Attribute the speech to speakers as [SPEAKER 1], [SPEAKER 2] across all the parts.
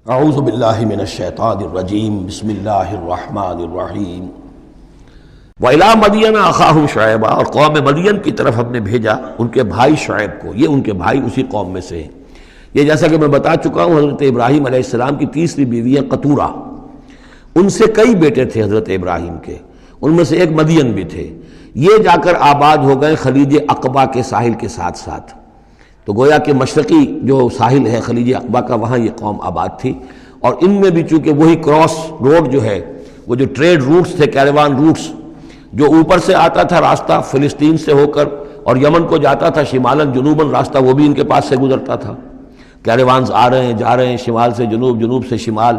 [SPEAKER 1] اعوذ باللہ من الشیطان الرجیم بسم اللہ الرحمن الرحیم وَإِلَىٰ مَدْيَنَ أَخَاهُمْ شُعَيْبًا، اور قوم مدین کی طرف ہم نے بھیجا ان کے بھائی شعیب کو. یہ ان کے بھائی اسی قوم میں سے ہیں. یہ جیسا کہ میں بتا چکا ہوں حضرت ابراہیم علیہ السلام کی تیسری بیوی ہے قطورہ. ان سے کئی بیٹے تھے حضرت ابراہیم کے، ان میں سے ایک مدین بھی تھے. یہ جا کر آباد ہو گئے خلیج عقبہ کے ساحل کے ساتھ ساتھ. تو گویا کہ مشرقی جو ساحل ہے خلیج عقبہ کا، وہاں یہ قوم آباد تھی. اور ان میں بھی چونکہ وہی کراس روڈ جو ہے، وہ جو ٹریڈ روٹس تھے، کیریوان روٹس، جو اوپر سے آتا تھا راستہ فلسطین سے ہو کر اور یمن کو جاتا تھا شمالاً جنوباً راستہ، وہ بھی ان کے پاس سے گزرتا تھا. کیریوانز آ رہے ہیں جا رہے ہیں، شمال سے جنوب، جنوب سے شمال.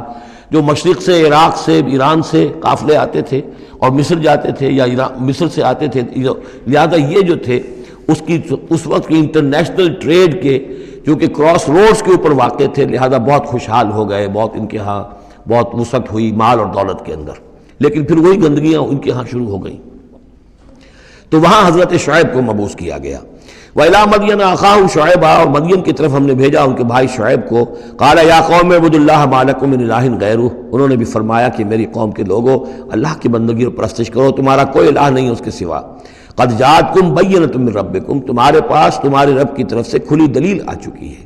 [SPEAKER 1] جو مشرق سے عراق سے ایران سے قافلے آتے تھے اور مصر جاتے تھے یا مصر سے آتے تھے. لہذا یہ جو تھے اس وقت کی انٹرنیشنل ٹریڈ کے چونکہ کراس روڈز کے اوپر واقع تھے، لہذا بہت خوشحال ہو گئے، بہت ان کے ہاں بہت وسعت ہوئی مال اور دولت کے اندر. لیکن پھر وہی گندگیاں ان کے ہاں شروع ہو گئیں. تو وہاں حضرت شعیب کو مبعوث کیا گیا. وَإِلَىٰ مَدْيَنَ أَخَاهُمْ شُعَيْبًا، اور مدین کی طرف ہم نے بھیجا ان کے بھائی شعیب کو. قَالَ يَا قَوْمِ اعْبُدُوا اللَّهَ مَا لَكُم مِّنْ إِلَٰهٍ غَيْرُهُ، انہوں نے بھی فرمایا کہ میری قوم کے لوگوں اللہ کی بندگی اور پرستش کرو، تمہارا کوئی الہ نہیں ہے اس کے سوا. قَدْ جَاءَتْكُمْ بَيِّنَةٌ مِّن رَّبِّكُمْ، تمہارے پاس تمہارے رب کی طرف سے کھلی دلیل آ چکی ہے.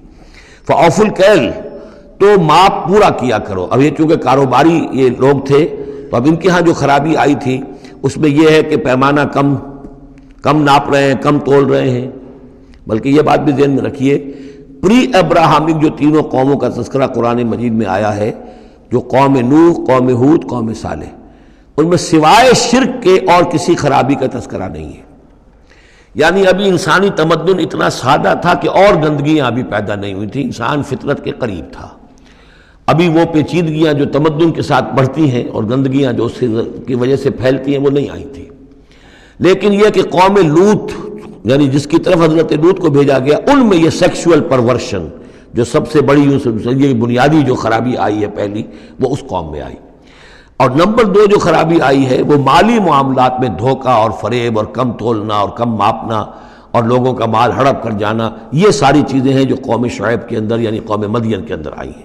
[SPEAKER 1] فَأَوْفُوا الْكَيْلَ، تو ماپ پورا کیا کرو. اب یہ چونکہ کاروباری یہ لوگ تھے تو اب ان کے ہاں جو خرابی آئی تھی اس میں یہ ہے کہ پیمانہ کم ناپ رہے ہیں، کم تول رہے ہیں. بلکہ یہ بات بھی ذہن میں رکھیے، پری ابراہمک جو تینوں قوموں کا تذکرہ قرآن مجید میں آیا ہے، جو قوم نوح، قوم ہود، قوم صالح، ان میں سوائے شرک کے اور کسی خرابی کا تذکرہ نہیں ہے. یعنی ابھی انسانی تمدن اتنا سادہ تھا کہ اور گندگیاں ابھی پیدا نہیں ہوئی تھیں، انسان فطرت کے قریب تھا. ابھی وہ پیچیدگیاں جو تمدن کے ساتھ بڑھتی ہیں اور گندگیاں جو اس کی وجہ سے پھیلتی ہیں وہ نہیں آئی تھیں. لیکن یہ کہ قوم لوط، یعنی جس کی طرف حضرت لوط کو بھیجا گیا، ان میں یہ سیکشول پرورشن جو سب سے بڑی یہ بنیادی جو خرابی آئی ہے پہلی، وہ اس قوم میں آئی. اور نمبر 2 جو خرابی آئی ہے وہ مالی معاملات میں دھوکہ اور فریب اور کم تولنا اور کم ماپنا اور لوگوں کا مال ہڑپ کر جانا. یہ ساری چیزیں ہیں جو قوم شعیب کے اندر یعنی قوم مدین کے اندر آئی ہیں.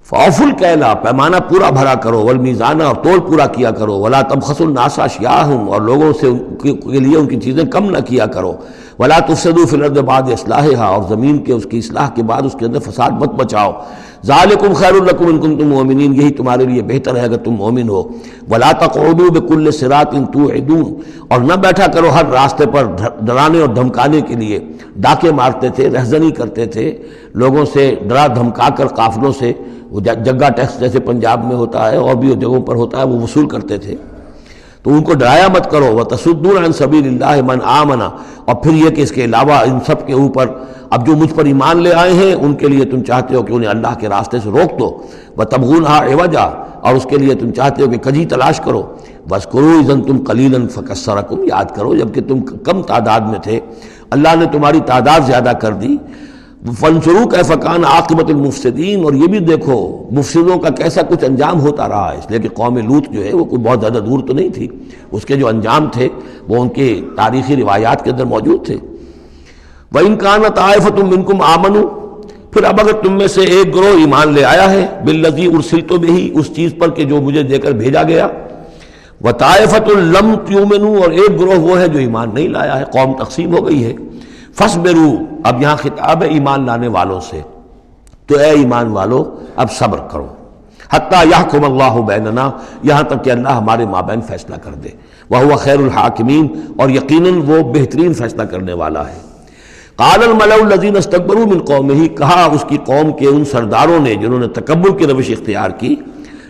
[SPEAKER 1] فَأَوْفُوا الْكَيْلَ، پیمانہ پورا بھرا کرو، وَالْمِيزَانَ، اور تول پورا کیا کرو، وَلَا تَبْخَسُوا النَّاسَ أَشْيَاءَهُمْ، اور لوگوں سے کے لیے ان کی چیزیں کم نہ کیا کرو. وَلَا تُفْسِدُوا فِي الْأَرْضِ بَعْدَ إِصْلَاحِهَا، اور زمین کے اس کی اصلاح کے بعد اس کے اندر فساد مت مچاؤ. ذَلِكُمْ خَيْرٌ لَكُمْ إِن كُنتُم مُؤْمِنِينَ، یہی تمہارے لیے بہتر ہے اگر تم مومن ہو. وَلَا تَقْعُدُوا بِكُلِّ صِرَاطٍ تُوعِدُونَ، اور نہ بیٹھا کرو ہر راستے پر ڈرانے اور دھمکانے کے لیے. ڈاکے مارتے تھے، رہزنی کرتے تھے لوگوں سے، ڈرا دھمکا کر قافلوں سے، وہ جگہ ٹیکس جیسے پنجاب میں ہوتا ہے اور بھی جگہوں پر ہوتا ہے، وہ وصول کرتے تھے. تو ان کو ڈرایا مت کرو. وَتَصُدُّونَ عَن سَبِيلِ اللَّهِ مَنْ آمَنَ، اور پھر یہ کہ اس کے علاوہ ان سب کے اوپر اب جو مجھ پر ایمان لے آئے ہیں ان کے لیے تم چاہتے ہو کہ انہیں اللہ کے راستے سے روک دو. وَتَبْغُونَهَا عِوَجًا، اور اس کے لیے تم چاہتے ہو کہ کجی تلاش کرو. وَاذْكُرُوا إِذْ أَنْتُمْ قَلِيلًا فَكَثَّرَكُمْ، یاد کرو جب کہ تم کم تعداد میں تھے اللہ نے تمہاری تعداد زیادہ کر دی. فَانظُرُوا كَيْفَ كَانَ عَاقِبَةُ الْمُفْسِدِينَ، اور یہ بھی دیکھو مفسدوں کا کیسا کچھ انجام ہوتا رہا ہے. اس لیے کہ قوم لوط جو ہے وہ کوئی بہت زیادہ دور تو نہیں تھی، اس کے جو انجام تھے وہ ان کے تاریخی روایات کے اندر موجود تھے. وَإِنْ كَانَ طَائِفَةٌ مِّنكُمْ آمَنُوا، پھر اب اگر تم میں سے ایک گروہ ایمان لے آیا ہے، بِالَّذِي أُرْسِلْتُ بِهِ، اس چیز پر کہ جو مجھے دے کر بھیجا گیا. وَطَائِفَةٌ لَمْ تُؤْمِنُوا، اور ایک گروہ وہ ہے جو ایمان نہیں لایا ہے، قوم تقسیم ہو گئی ہے. فَاصْبِرُوا، اب یہاں خطاب ہے ایمان لانے والوں سے، تو اے ایمان والو اب صبر کرو. حتیٰ یحکم اللہ بیننا، یہاں تک کہ اللہ ہمارے مابین فیصلہ کر دے. وہو خیر الحاکمین، اور یقیناً وہ بہترین فیصلہ کرنے والا ہے. قال الملأ الذین استکبروا من قومہ، کہا اس کی قوم کے ان سرداروں نے جنہوں نے تکبر کی روش اختیار کی،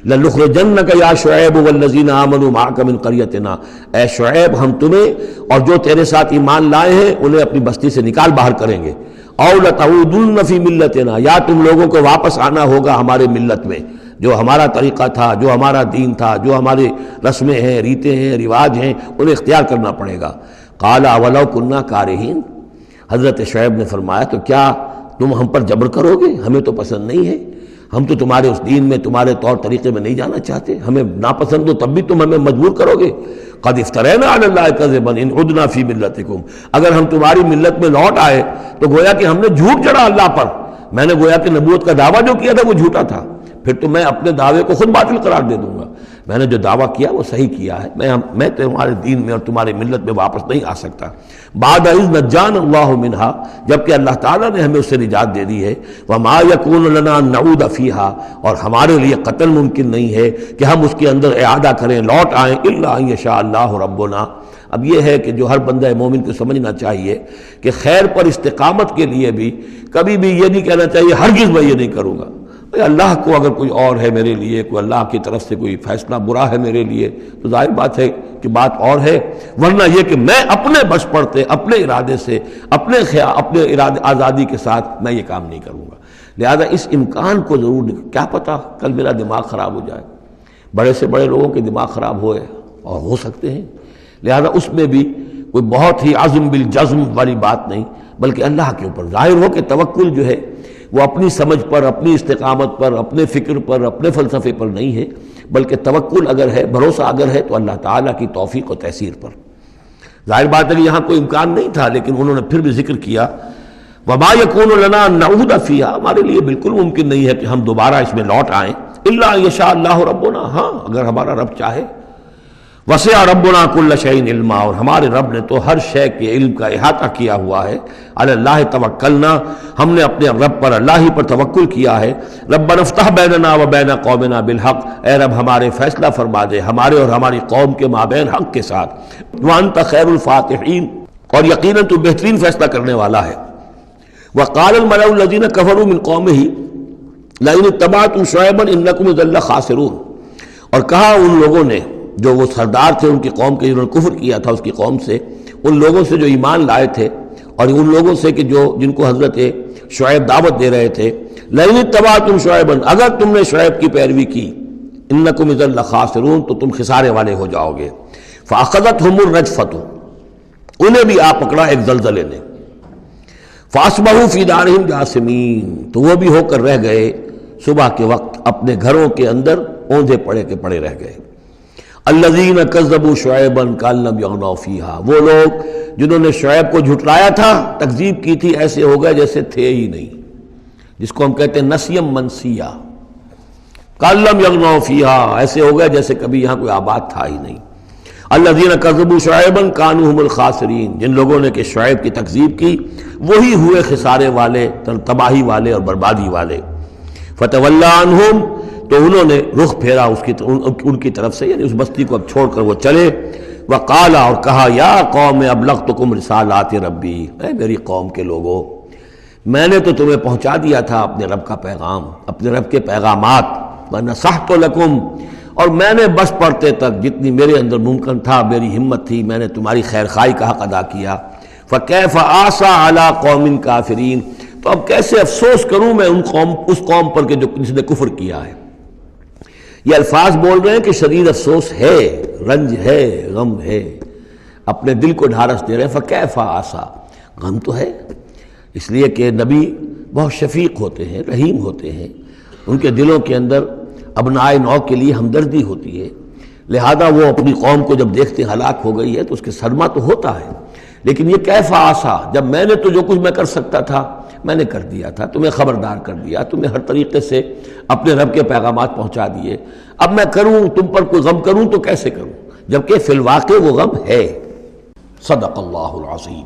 [SPEAKER 1] لَنُخْرِجَنَّكَ يَا شُعَيْبُ وَالَّذِينَ آمَنُوا مَعَكَ مِنْ قَرْيَتِنَا، اے شعیب ہم تمہیں اور جو تیرے ساتھ ایمان لائے ہیں انہیں اپنی بستی سے نکال باہر کریں گے. أَوْ لَتَعُودُنَّ فِي مِلَّتِنَا، یا تم لوگوں کو واپس آنا ہوگا ہمارے ملت میں، جو ہمارا طریقہ تھا، جو ہمارا دین تھا، جو ہماری رسمیں ہیں، ریتیں ہیں، رواج ہیں، انہیں اختیار کرنا پڑے گا. قَالَ أَوَلَوْ كُنَّا كَارِهِينَ، حضرت شعیب نے فرمایا تو کیا تم ہم پر جبر کرو گے؟ ہمیں تو پسند نہیں ہے، ہم تو تمہارے اس دین میں، تمہارے طور طریقے میں نہیں جانا چاہتے، ہمیں ناپسند ہو تب بھی تم ہمیں مجبور کرو گے. قد افترینا علی اللہ کذبا ان عدنا فی ملتکم، اگر ہم تمہاری ملت میں لوٹ آئے تو گویا کہ ہم نے جھوٹ جڑا اللہ پر. میں نے گویا کہ نبوت کا دعویٰ جو کیا تھا وہ جھوٹا تھا، پھر تو میں اپنے دعوے کو خود باطل قرار دے دوں گا۔ میں نے جو دعویٰ کیا وہ صحیح کیا ہے، میں تمہارے دین میں اور تمہاری ملت میں واپس نہیں آ سکتا۔ بعد اذ نجانا اللہ منہا، جبکہ اللہ تعالیٰ نے ہمیں اس سے نجات دے دی ہے۔ وما یکون لنا ان نعود فیہا، اور ہمارے لیے قتل ممکن نہیں ہے کہ ہم اس کے اندر اعادہ کریں، لوٹ آئیں، الا ان یشاء اللہ ربنا۔ اب یہ ہے کہ جو ہر بندہ مومن کو سمجھنا چاہیے کہ خیر پر استقامت کے لیے بھی کبھی بھی یہ نہیں کہنا چاہیے ہرگز میں یہ نہیں کروں گا۔ اللہ کو اگر کوئی اور ہے میرے لیے، کوئی اللہ کی طرف سے کوئی فیصلہ برا ہے میرے لیے، تو ظاہر بات ہے کہ بات اور ہے، ورنہ یہ کہ میں اپنے بس پڑتے، اپنے ارادے سے، اپنے ارادے آزادی کے ساتھ میں یہ کام نہیں کروں گا۔ لہذا اس امکان کو ضرور، کیا پتہ کل میرا دماغ خراب ہو جائے، بڑے سے بڑے لوگوں کے دماغ خراب ہوئے اور ہو سکتے ہیں، لہذا اس میں بھی کوئی بہت ہی عزم بالجزم والی بات نہیں، بلکہ اللہ کے اوپر ظاہر ہو کہ توکل جو ہے وہ اپنی سمجھ پر، اپنی استقامت پر، اپنے فکر پر، اپنے فلسفے پر نہیں ہے، بلکہ توکل اگر ہے، بھروسہ اگر ہے تو اللہ تعالیٰ کی توفیق و تیسیر پر۔ ظاہر بات ہے کہ یہاں کوئی امکان نہیں تھا، لیکن انہوں نے پھر بھی ذکر کیا وما یکون لنا ان نعود فیہا، ہمارے لیے بالکل ممکن نہیں ہے کہ ہم دوبارہ اس میں لوٹ آئیں، الا ان یشاء اللہ ربنا، ہاں اگر ہمارا رب چاہے۔ وسع ربنا کل شیء علما، اور ہمارے رب نے تو ہر شے کے علم کا احاطہ کیا ہوا ہے۔ علی اللہ توکلنا، ہم نے اپنے رب پر، اللہ ہی پر توکل کیا ہے۔ ربنا افتح بیننا و بین قومنا بالحق، اے رب ہمارے فیصلہ فرما دے ہمارے اور ہماری قوم کے مابین حق کے ساتھ۔ وانت خیر الفاتحین، اور یقیناً تو بہترین فیصلہ کرنے والا ہے۔ وقال الملأ الذین کفروا من قومہ لئن اتبعتم شعیبا انکم اذا لخاسرون، اور کہا ان لوگوں نے جو وہ سردار تھے ان کی قوم کے، جنہوں نے کفر کیا تھا اس کی قوم سے، ان لوگوں سے جو ایمان لائے تھے، اور ان لوگوں سے کہ جن کو حضرت شعیب دعوت دے رہے تھے، لئن اتبعتم شعیبا، اگر تم نے شعیب کی پیروی کی، انکم اذا لخاسرون، تو تم خسارے والے ہو جاؤ گے۔ فاخذتهم الرجفۃ، انہیں بھی آ پکڑا ایک زلزلے نے۔ فاصبحوا فی دارہم جاثمین، تو وہ بھی ہو کر رہ گئے صبح کے وقت اپنے گھروں کے اندر اوندھے پڑے کے پڑے رہ گئے۔ الذین کذبوا شعیبا کأن لم یغنوا فیہا، وہ لوگ جنہوں نے شعیب کو جھٹلایا تھا، تکذیب کی تھی، ایسے ہو گئے جیسے تھے ہی نہیں، جس کو ہم کہتے ہیں نسیم منسیہ، کأن لم یغنوا فیہا، ایسے ہو گئے جیسے کبھی یہاں کوئی آباد تھا ہی نہیں۔ الذین کذبوا شعیبا کانوا هم الخاسرین، جن لوگوں نے کہ شعیب کی تکذیب کی وہی ہوئے خسارے والے، تباہی والے اور بربادی والے۔ فتولی عنہم، تو انہوں نے رخ پھیرا ان کی طرف سے، یعنی اس بستی کو اب چھوڑ کر وہ چلے۔ وقال، اور کہا، یا قوم ابلغتکم رسالات ربی، اے میری قوم کے لوگوں، میں نے تو تمہیں پہنچا دیا تھا اپنے رب کا پیغام، اپنے رب کے پیغامات، ونصحت لکم، اور میں نے بس پڑھتے تک جتنی میرے اندر ممکن تھا، میری ہمت تھی، میں نے تمہاری خیر خواہی کا حق ادا کیا۔ فکیف آسیٰ علی قوم کافرین، تو اب کیسے افسوس کروں میں اس قوم پر کہ جس نے کفر کیا ہے۔ یہ الفاظ بول رہے ہیں کہ شدید افسوس ہے، رنج ہے، غم ہے، اپنے دل کو ڈھارس دے رہے ہیں۔ فکیف آسیٰ، غم تو ہے، اس لیے کہ نبی بہت شفیق ہوتے ہیں، رحیم ہوتے ہیں، ان کے دلوں کے اندر ابنائے نو کے لیے ہمدردی ہوتی ہے، لہذا وہ اپنی قوم کو جب دیکھتے ہلاک ہو گئی ہے تو اس کے صدمہ تو ہوتا ہے، لیکن یہ کیف آسیٰ، جب میں نے تو جو کچھ میں کر سکتا تھا میں نے کر دیا تھا، تمہیں خبردار کر دیا، تمہیں ہر طریقے سے اپنے رب کے پیغامات پہنچا دیے، اب میں کروں تم پر کوئی غم کروں تو کیسے کروں، جبکہ فی الواقع وہ غم ہے۔ صدق اللہ العظیم۔